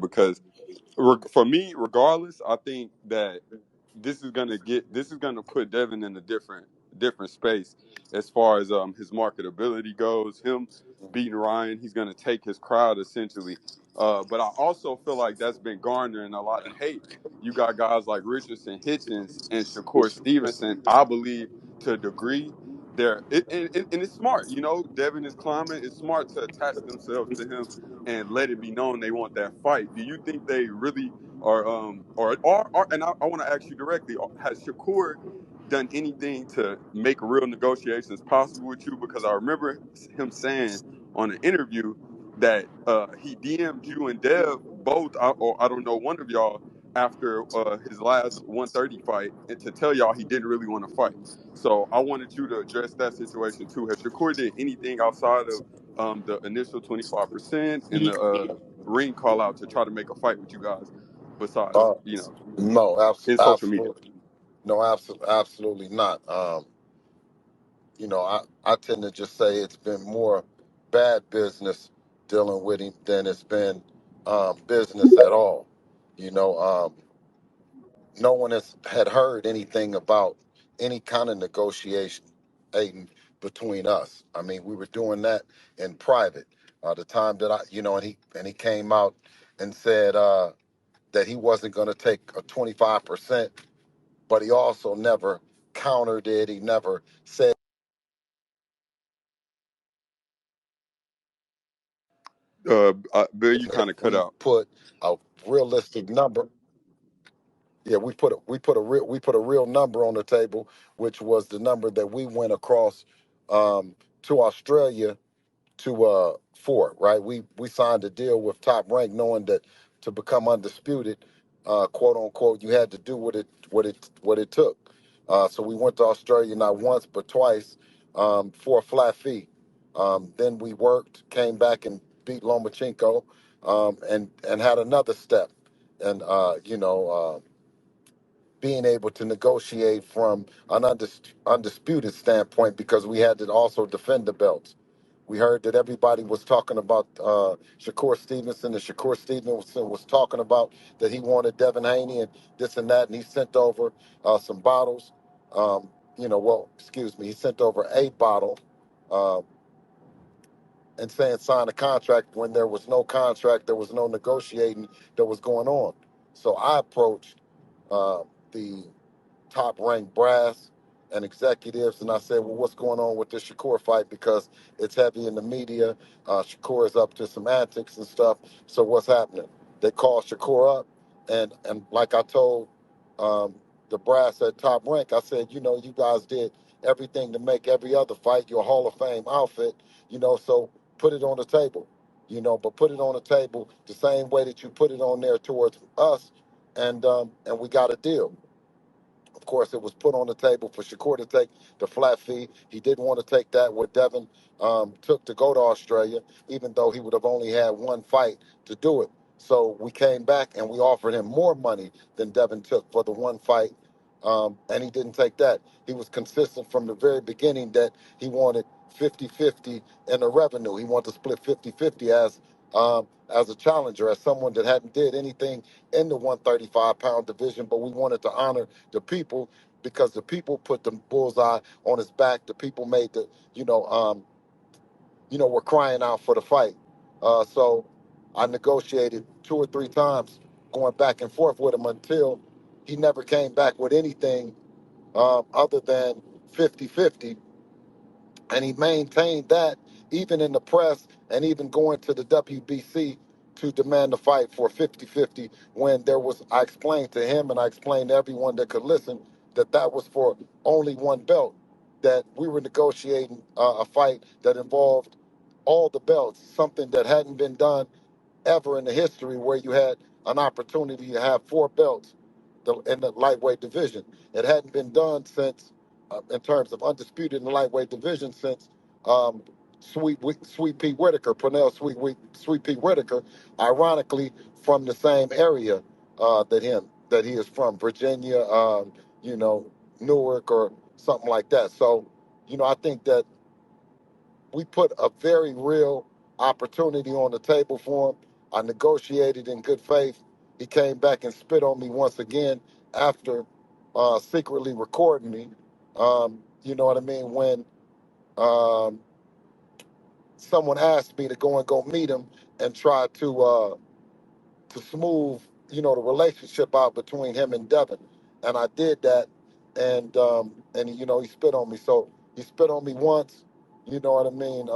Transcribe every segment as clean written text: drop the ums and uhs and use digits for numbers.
because for me, regardless, I think that this is gonna put Devin in a different space as far as his marketability goes. Him beating Ryan, he's gonna take his crowd essentially. But I also feel like that's been garnering a lot of hate. You got guys like Richardson, Hitchens, and Shakur Stevenson. I believe to a degree, and it's smart. You know, Devin is climbing. It's smart to attach themselves to him and let it be known they want that fight. Do you think they really or and I want to ask you directly, has Shakur done anything to make real negotiations possible with you? Because I remember him saying on an interview that he DM'd you and Dev both, or I don't know, one of y'all after his last 130 fight, and to tell y'all he didn't really want to fight. So I wanted you to address that situation too. Has Shakur did anything outside of the initial 25% and the ring call out to try to make a fight with you guys besides, Uh, no, his social media? absolutely, no, absolutely not. I tend to just say it's been more bad business dealing with him than it's been business at all. You know, no one had heard anything about any kind of negotiation Aiden, between us. I mean, we were doing that in private. The time that and he came out and said that he wasn't going to take a 25%, but he also never countered it. He never said Bill, you if kind of cut we out. put a realistic number. Yeah, we put a real number on the table, which was the number that we went across to Australia for, right? We signed a deal with Top Rank, knowing that to become undisputed, quote unquote, you had to do what it took. So we went to Australia not once but twice for a flat fee. Then we worked, came back and beat Lomachenko, and had another step, and being able to negotiate from an undisputed standpoint, because we had to also defend the belts. We heard that everybody was talking about Shakur Stevenson, and Shakur Stevenson was talking about that he wanted Devin Haney and this and that, and he sent over some bottles. Excuse me, he sent over a bottle uh, and saying sign a contract when there was no contract, there was no negotiating that was going on. So I approached the top ranked brass and executives. And I said, well, what's going on with this Shakur fight? Because it's heavy in the media. Shakur is up to some antics and stuff. So what's happening? They called Shakur up. And like I told um, the brass at top rank, I said, you guys did everything to make every other fight your Hall of Fame outfit, so put it on the table, but put it on the table the same way that you put it on there towards us. And we got a deal. Of course, it was put on the table for Shakur to take the flat fee. He didn't want to take that what Devin took to go to Australia, even though he would have only had one fight to do it. So we came back and we offered him more money than Devin took for the one fight, and he didn't take that. He was consistent from the very beginning that he wanted 50-50 in the revenue. He wanted to split 50-50 as a challenger, as someone that hadn't did anything in the 135-pound division, but we wanted to honor the people, because the people put the bullseye on his back. The people made were crying out for the fight. So I negotiated two or three times, going back and forth with him until he never came back with anything other than 50-50, and he maintained that even in the press and even going to the WBC to demand the fight for 50-50, when I explained to him and I explained to everyone that could listen that that was for only one belt, that we were negotiating a fight that involved all the belts, something that hadn't been done ever in the history, where you had an opportunity to have four belts in the lightweight division. It hadn't been done since, in terms of undisputed in the lightweight division, since um, Sweet Pete Whitaker, Pernell Sweet Pete Whitaker, ironically from the same area that he is from, Virginia, Newark or something like that. So, I think that we put a very real opportunity on the table for him. I negotiated in good faith. He came back and spit on me once again after secretly recording me. You know what I mean? When um, someone asked me to go meet him and try to smooth, the relationship out between him and Devin. And I did that, and he spit on me. So he spit on me once, you know what I mean?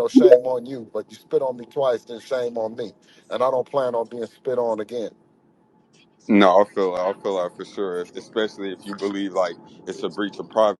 Shame on you. But you spit on me twice, then shame on me. And I don't plan on being spit on again. No, I feel like for sure, especially if you believe like it's a breach of privacy.